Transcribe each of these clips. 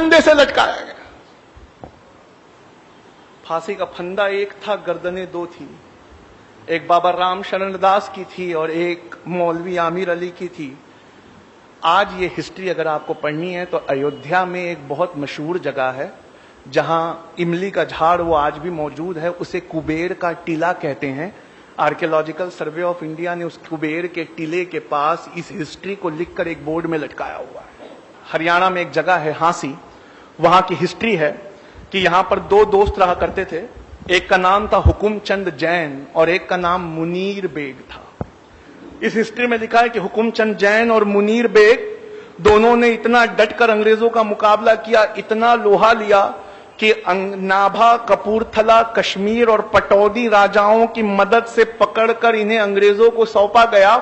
फंदे से लटकाया गया। फांसी का फंदा एक था, गर्दनें दो थी, एक बाबा राम शरण दास की थी और एक मौलवी आमिर अली की थी। आज ये हिस्ट्री अगर आपको पढ़नी है तो अयोध्या में एक बहुत मशहूर जगह है जहां इमली का झाड़ वो आज भी मौजूद है, उसे कुबेर का टीला कहते हैं। आर्कियोलॉजिकल सर्वे ऑफ इंडिया ने उस कुबेर के टीले के पास इस हिस्ट्री को लिखकर एक बोर्ड में लटकाया हुआ है। हरियाणा में एक जगह है हांसी, वहां की हिस्ट्री है कि यहां पर दो दोस्त रहा करते थे, एक का नाम था हुकुमचंद जैन और एक का नाम मुनीर बेग था। इस हिस्ट्री में लिखा है कि हुकुमचंद जैन और मुनीर बेग दोनों ने इतना डटकर अंग्रेजों का मुकाबला किया, इतना लोहा लिया कि नाभा, कपूरथला, कश्मीर और पटौदी राजाओं की मदद से पकड़कर इन्हें अंग्रेजों को सौंपा गया।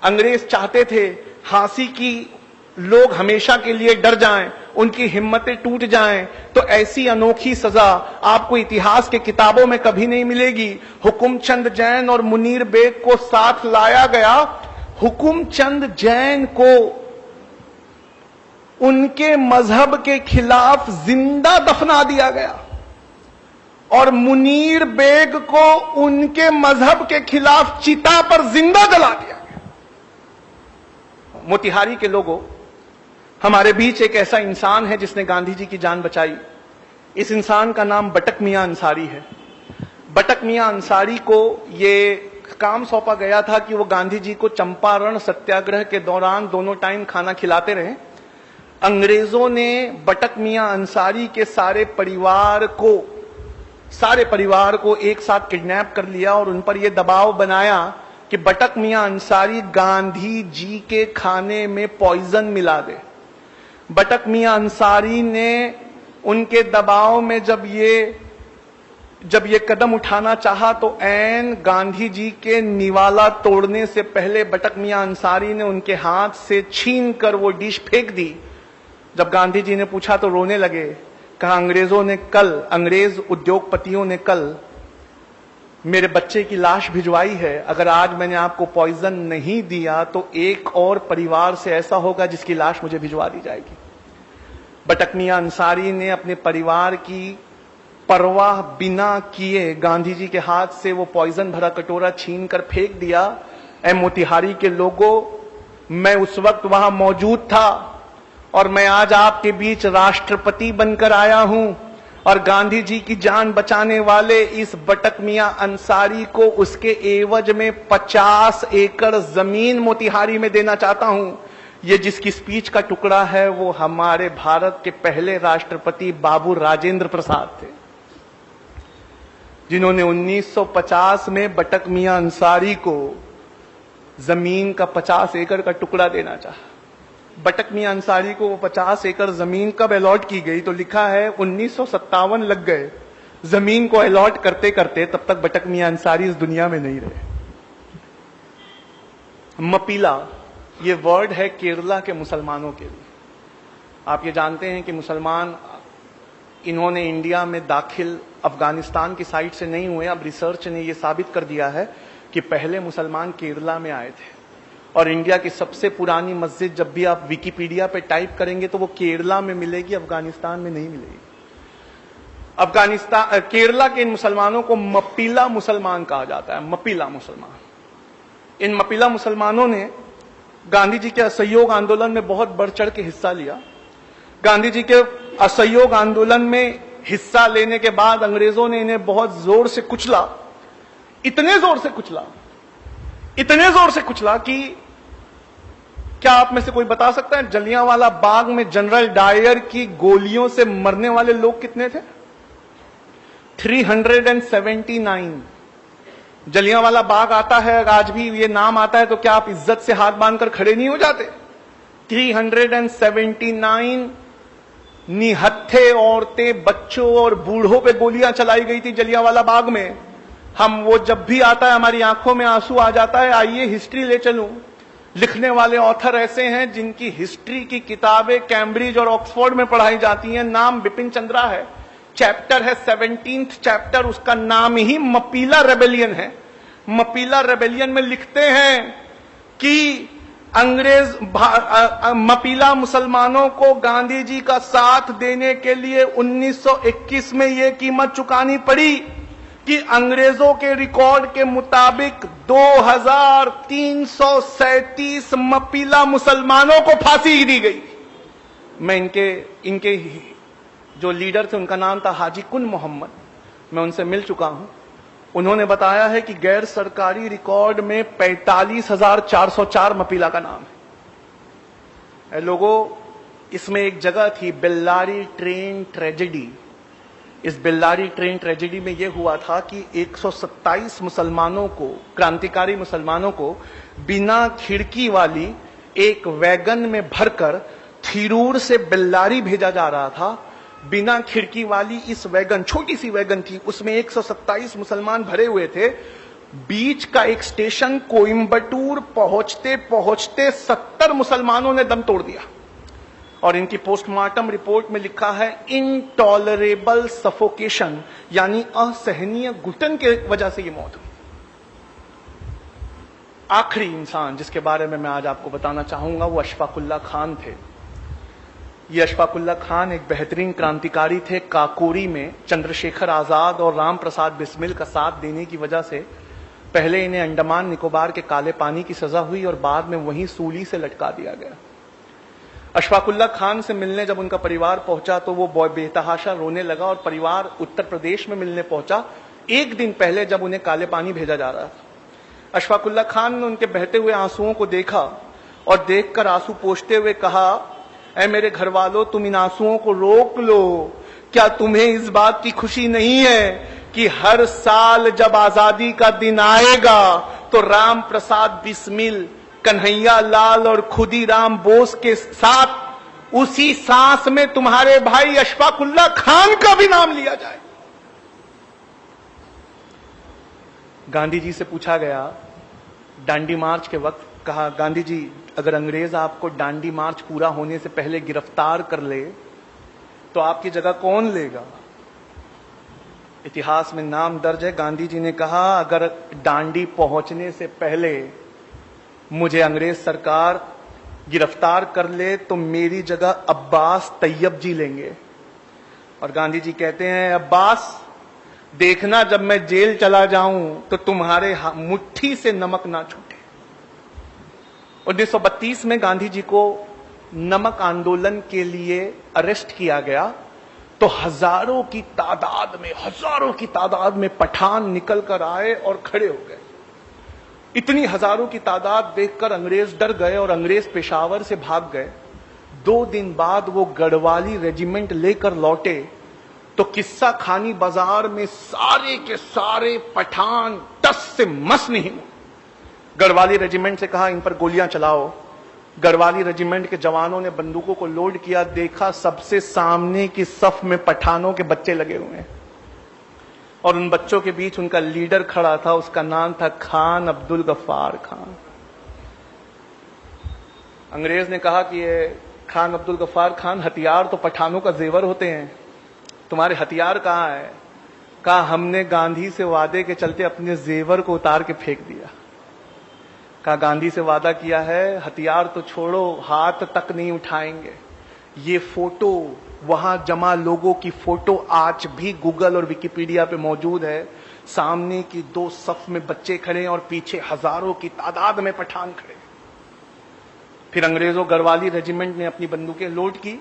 अंग्रेज चाहते थे हांसी की लोग हमेशा के लिए डर जाएं, उनकी हिम्मतें टूट जाएं, तो ऐसी अनोखी सजा आपको इतिहास के किताबों में कभी नहीं मिलेगी। हुकुमचंद जैन और मुनीर बेग को साथ लाया गया। हुकुमचंद जैन को उनके मजहब के खिलाफ जिंदा दफना दिया गया और मुनीर बेग को उनके मजहब के खिलाफ चिता पर जिंदा जला दिया गया। मोतिहारी के लोगों, हमारे बीच एक ऐसा इंसान है जिसने गांधी जी की जान बचाई। इस इंसान का नाम बटक मियां अंसारी है। बटक मियां अंसारी को ये काम सौंपा गया था कि वो गांधी जी को चंपारण सत्याग्रह के दौरान दोनों टाइम खाना खिलाते रहे। अंग्रेजों ने बटक मियां अंसारी के सारे परिवार को एक साथ किडनैप कर लिया और उन पर यह दबाव बनाया कि बटक मियां अंसारी गांधी जी के खाने में पॉइजन मिला दे। बटक मियां अंसारी ने उनके दबाव में जब ये कदम उठाना चाहा तो ऐन गांधी जी के निवाला तोड़ने से पहले बटक मियां अंसारी ने उनके हाथ से छीन कर वो डिश फेंक दी। जब गांधी जी ने पूछा तो रोने लगे। कहा अंग्रेज उद्योगपतियों ने कल मेरे बच्चे की लाश भिजवाई है, अगर आज मैंने आपको पॉइजन नहीं दिया तो एक और परिवार से ऐसा होगा जिसकी लाश मुझे भिजवा दी जाएगी। बटक मियां अंसारी ने अपने परिवार की परवाह बिना किए गांधी जी के हाथ से वो पॉइजन भरा कटोरा छीन कर फेंक दिया। ऐ मोतिहारी के लोगों, मैं उस वक्त वहां मौजूद था और मैं आज आपके बीच राष्ट्रपति बनकर आया हूं और गांधी जी की जान बचाने वाले इस बटक मियां अंसारी को उसके एवज में 50 एकड़ जमीन मोतिहारी में देना चाहता हूं। ये जिसकी स्पीच का टुकड़ा है वो हमारे भारत के पहले राष्ट्रपति बाबू राजेंद्र प्रसाद थे, जिन्होंने 1950 में बटक मियां अंसारी को जमीन का 50 एकड़ का टुकड़ा देना चाहा। बटक मियां अंसारी को वो 50 एकड़ जमीन कब अलॉट की गई तो लिखा है 1957 लग गए जमीन को अलॉट करते करते, तब तक बटक मियां अंसारी इस दुनिया में नहीं रहे। मपीला ये वर्ड है केरला के मुसलमानों के लिए। आप ये जानते हैं कि मुसलमान इन्होंने इंडिया में दाखिल अफगानिस्तान की साइड से नहीं हुए। अब रिसर्च ने यह साबित कर दिया है कि पहले मुसलमान केरला में आए थे और इंडिया की सबसे पुरानी मस्जिद जब भी आप विकिपीडिया पे टाइप करेंगे तो वो केरला में मिलेगी, अफगानिस्तान में नहीं मिलेगी। केरला के इन मुसलमानों को मपीला मुसलमान कहा जाता है। मपीला मुसलमान। इन मपीला मुसलमानों ने गांधी जी के असहयोग आंदोलन में बहुत बढ़ चढ़ के हिस्सा लिया। गांधी जी के असहयोग आंदोलन में हिस्सा लेने के बाद अंग्रेजों ने इन्हें बहुत जोर से कुचला, इतने जोर से कुचला कि क्या आप में से कोई बता सकता है जलियांवाला बाग में जनरल डायर की गोलियों से मरने वाले लोग कितने थे? 379। जलियांवाला बाग आता है, आज भी ये नाम आता है तो क्या आप इज्जत से हाथ बांधकर खड़े नहीं हो जाते? 379 निहत्थे औरतें, बच्चों और बूढ़ों पे गोलियां चलाई गई थी जलियांवाला बाग में। हम वो जब भी आता है हमारी आंखों में आंसू आ जाता है। आइए हिस्ट्री ले चलूं। लिखने वाले ऑथर ऐसे हैं जिनकी हिस्ट्री की किताबें कैम्ब्रिज और ऑक्सफोर्ड में पढ़ाई जाती हैं। नाम बिपिन चंद्रा है। चैप्टर है 17th चैप्टर, उसका नाम ही मपीला रेबेलियन है। मपीला रेबेलियन में लिखते हैं कि मपीला मुसलमानों को गांधी जी का साथ देने के लिए 1921 में यह कीमत चुकानी पड़ी कि अंग्रेजों के रिकॉर्ड के मुताबिक 2337 मपीला मुसलमानों को फांसी दी गई। मैं इनके जो लीडर थे उनका नाम था हाजी कुन मोहम्मद, मैं उनसे मिल चुका हूं। उन्होंने बताया है कि गैर सरकारी रिकॉर्ड में 45,404 मपीला का नाम है। लोगों, इसमें एक जगह थी बेल्लारी ट्रेन ट्रेजेडी। इस बेल्लारी ट्रेन ट्रेजेडी में यह हुआ था कि 127 मुसलमानों को, क्रांतिकारी मुसलमानों को बिना खिड़की वाली एक वैगन में भरकर थिरूर से बेल्लारी भेजा जा रहा था। बिना खिड़की वाली इस वैगन, छोटी सी वैगन थी, उसमें 127 मुसलमान भरे हुए थे। बीच का एक स्टेशन कोयंबटूर पहुंचते पहुंचते 70 मुसलमानों ने दम तोड़ दिया और इनकी पोस्टमार्टम रिपोर्ट में लिखा है इनटॉलरेबल सफोकेशन, यानी असहनीय घुटन के वजह से ये मौत हुई। आखिरी इंसान जिसके बारे में मैं आज आपको बताना चाहूंगा वो अशफाकुल्ला खान थे। ये अशफाकुल्ला खान एक बेहतरीन क्रांतिकारी थे। काकोरी में चंद्रशेखर आजाद और राम प्रसाद बिस्मिल का साथ देने की वजह से पहले इन्हें अंडमान निकोबार के काले पानी की सजा हुई और बाद में वहीं सूली से लटका दिया गया। अशफाकुल्ला खान से मिलने जब उनका परिवार पहुंचा तो वो बेतहाशा रोने लगा और परिवार उत्तर प्रदेश में मिलने पहुंचा एक दिन पहले जब उन्हें काले पानी भेजा जा रहा था। अशफाकुल्ला खान ने उनके बहते हुए आंसुओं को देखा और देखकर आंसू पोंछते हुए कहा, ऐ मेरे घर वालों, तुम इन आंसुओं को रोक लो। क्या तुम्हें इस बात की खुशी नहीं है कि हर साल जब आजादी का दिन आएगा तो राम प्रसाद बिस्मिल, कन्हैया लाल और खुदीराम बोस के साथ उसी सांस में तुम्हारे भाई अशफाकुल्ला खान का भी नाम लिया जाए। गांधी जी से पूछा गया दांडी मार्च के वक्त, कहा गांधी जी अगर अंग्रेज आपको दांडी मार्च पूरा होने से पहले गिरफ्तार कर ले तो आपकी जगह कौन लेगा? इतिहास में नाम दर्ज है, गांधी जी ने कहा अगर दांडी पहुंचने से पहले मुझे अंग्रेज सरकार गिरफ्तार कर ले तो मेरी जगह अब्बास तैयब जी लेंगे। और गांधी जी कहते हैं, अब्बास देखना जब मैं जेल चला जाऊं तो तुम्हारे मुट्ठी से नमक ना छूटे। 1932 में गांधी जी को नमक आंदोलन के लिए अरेस्ट किया गया तो हजारों की तादाद में पठान निकल कर आए और खड़े हो गए। इतनी हजारों की तादाद देखकर अंग्रेज डर गए और अंग्रेज पेशावर से भाग गए। 2 दिन बाद वो गढ़वाली रेजिमेंट लेकर लौटे तो किस्सा खानी बाजार में सारे के सारे पठान टस से मस नहीं हुए। गढ़वाली रेजिमेंट से कहा इन पर गोलियां चलाओ। गढ़वाली रेजिमेंट के जवानों ने बंदूकों को लोड किया, देखा सबसे सामने की सफ में पठानों के बच्चे लगे हुए हैं और उन बच्चों के बीच उनका लीडर खड़ा था, उसका नाम था खान अब्दुल गफ्फार खान। अंग्रेज ने कहा कि ये खान अब्दुल गफ्फार खान, हथियार तो पठानों का जेवर होते हैं, तुम्हारे हथियार कहां है? कहा हमने गांधी से वादे के चलते अपने जेवर को उतार के फेंक दिया। कहा गांधी से वादा किया है, हथियार तो छोड़ो, हाथ तक नहीं उठाएंगे। ये फोटो, वहां जमा लोगों की फोटो आज भी गूगल और विकिपीडिया पे मौजूद है। सामने की 2 सफ में बच्चे खड़े और पीछे हजारों की तादाद में पठान खड़े। फिर अंग्रेजों गढ़वाली रेजिमेंट ने अपनी बंदूकें लोड की।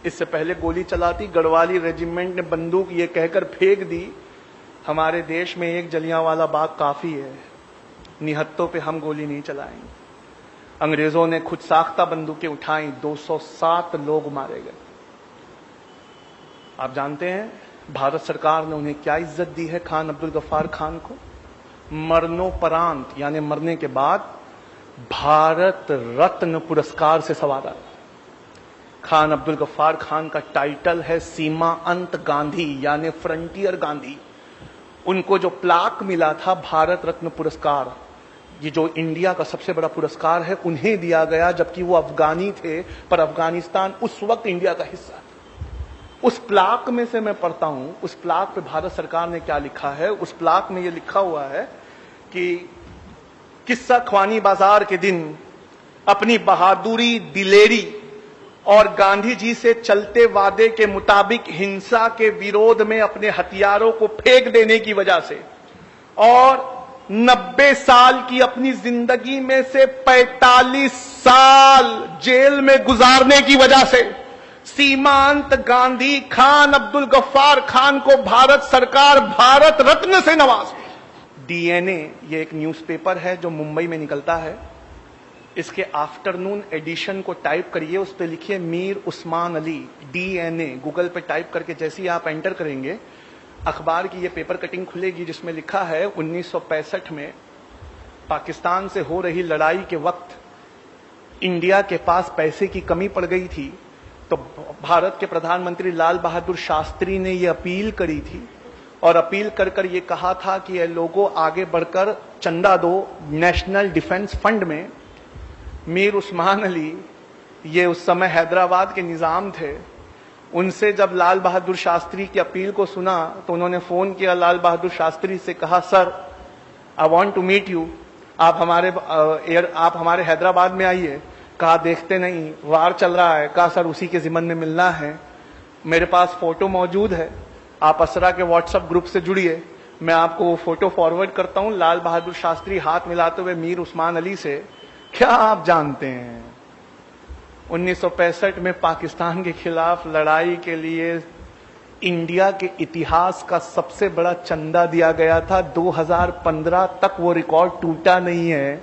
इससे पहले गोली चलाती, गढ़वाली रेजिमेंट ने बंदूक ये कहकर फेंक दी, हमारे देश में एक जलियांवाला बाग काफी है, निहत्तों पे हम गोली नहीं चलाएंगे। अंग्रेजों ने खुद साख्ता बंदूकें उठाई, 207 लोग मारे गए। आप जानते हैं भारत सरकार ने उन्हें क्या इज्जत दी है खान अब्दुल गफ्फार खान को? मरणोपरांत यानी मरने के बाद भारत रत्न पुरस्कार से सवारा। खान अब्दुल गफ्फार खान का टाइटल है सीमा अंत गांधी यानी फ्रंटियर गांधी। उनको जो प्लाक मिला था भारत रत्न पुरस्कार, ये जो इंडिया का सबसे बड़ा पुरस्कार है, उन्हें दिया गया, जबकि वो अफगानी थे, पर अफगानिस्तान उस वक्त इंडिया का हिस्सा था। उस प्लाक में से मैं पढ़ता हूं, उस प्लाक पे भारत सरकार ने क्या लिखा है। उस प्लाक में ये लिखा हुआ है कि किस्सा ख्वानी बाजार के दिन अपनी बहादुरी, दिलेरी और गांधी जी से चलते वादे के मुताबिक हिंसा के विरोध में अपने हथियारों को फेंक देने की वजह से और 90 साल की अपनी जिंदगी में से 45 साल जेल में गुजारने की वजह से सीमांत गांधी खान अब्दुल गफ्फार खान को भारत सरकार भारत रत्न से नवाजी। डीएनए ये एक न्यूज़पेपर है जो मुंबई में निकलता है। इसके आफ्टरनून एडिशन को टाइप करिए, उस पर लिखिए मीर उस्मान अली डीएनए। गूगल पे टाइप करके जैसे ही आप एंटर करेंगे अखबार की ये पेपर कटिंग खुलेगी जिसमें लिखा है 1965 में पाकिस्तान से हो रही लड़ाई के वक्त इंडिया के पास पैसे की कमी पड़ गई थी, तो भारत के प्रधानमंत्री लाल बहादुर शास्त्री ने ये अपील करी थी और अपील कर कर ये कहा था कि ये लोगों आगे बढ़कर चंदा दो नेशनल डिफेंस फंड में। मीर उस्मान अली ये उस समय हैदराबाद के निजाम थे। उनसे जब लाल बहादुर शास्त्री की अपील को सुना तो उन्होंने फोन किया लाल बहादुर शास्त्री से, कहा sir I want to meet you, आप हमारे हैदराबाद में आइए। कहा देखते नहीं, वार चल रहा है। कहा सर उसी के जिम्मन में मिलना है, मेरे पास फोटो मौजूद है, आप असरा के व्हाट्सएप ग्रुप से जुड़िए, मैं आपको वो फोटो फॉरवर्ड करता हूं। लाल बहादुर शास्त्री हाथ मिलाते हुए मीर उस्मान अली से, क्या आप जानते हैं 1965 में पाकिस्तान के खिलाफ लड़ाई के लिए इंडिया के इतिहास का सबसे बड़ा चंदा दिया गया था। 2015 तक वो रिकॉर्ड टूटा नहीं है।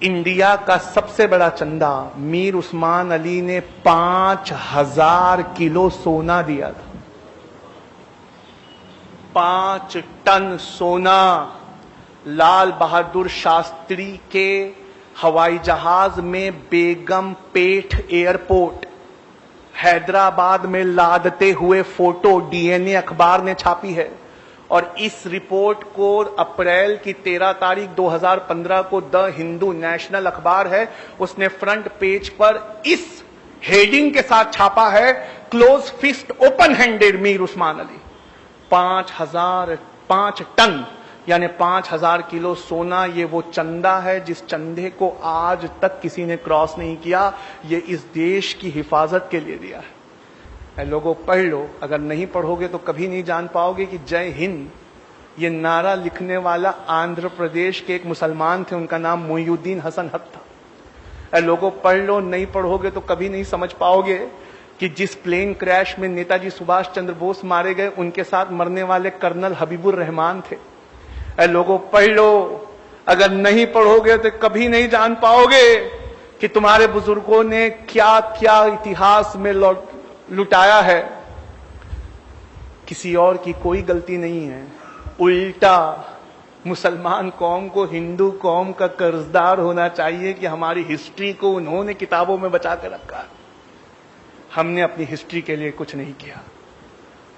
इंडिया का सबसे बड़ा चंदा मीर उस्मान अली ने 5000 किलो सोना दिया था। 5 टन सोना लाल बहादुर शास्त्री के हवाई जहाज में बेगम पेठ एयरपोर्ट हैदराबाद में लादते हुए फोटो डीएनए अखबार ने छापी है। और इस रिपोर्ट को अप्रैल की 13 तारीख 2015 को द हिंदू नेशनल अखबार है, उसने फ्रंट पेज पर इस हेडिंग के साथ छापा है, close fist open handed Mir Usman Ali. 5 ton यानी 5000 किलो सोना, ये वो चंदा है जिस चंदे को आज तक किसी ने क्रॉस नहीं किया। ये इस देश की हिफाजत के लिए दिया है। लोगों पढ़ लो, अगर नहीं पढ़ोगे तो कभी नहीं जान पाओगे कि जय हिंद ये नारा लिखने वाला आंध्र प्रदेश के एक मुसलमान थे, उनका नाम मोइनुद्दीन हसन हक था। लोगों पढ़ लो, नहीं पढ़ोगे तो कभी नहीं समझ पाओगे कि जिस प्लेन क्रैश में नेताजी सुभाष चंद्र बोस मारे गए उनके साथ मरने वाले कर्नल हबीबुर रहमान थे। लोगों पढ़ लो, अगर नहीं पढ़ोगे तो कभी नहीं जान पाओगे कि तुम्हारे बुजुर्गों ने क्या क्या इतिहास में लुटाया है। किसी और की कोई गलती नहीं है, उल्टा मुसलमान कौम को हिंदू कौम का कर्जदार होना चाहिए कि हमारी हिस्ट्री को उन्होंने किताबों में बचा कर रखा। हमने अपनी हिस्ट्री के लिए कुछ नहीं किया।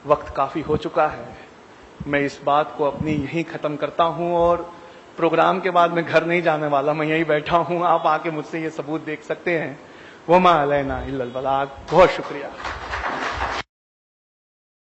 वक्त काफी हो चुका है, मैं इस बात को अपनी यहीं खत्म करता हूं और प्रोग्राम के बाद मैं घर नहीं जाने वाला, मैं यहीं बैठा हूं। आप आके मुझसे ये सबूत देख सकते हैं। वमा अलैना इल्लल बलाग। बहुत शुक्रिया।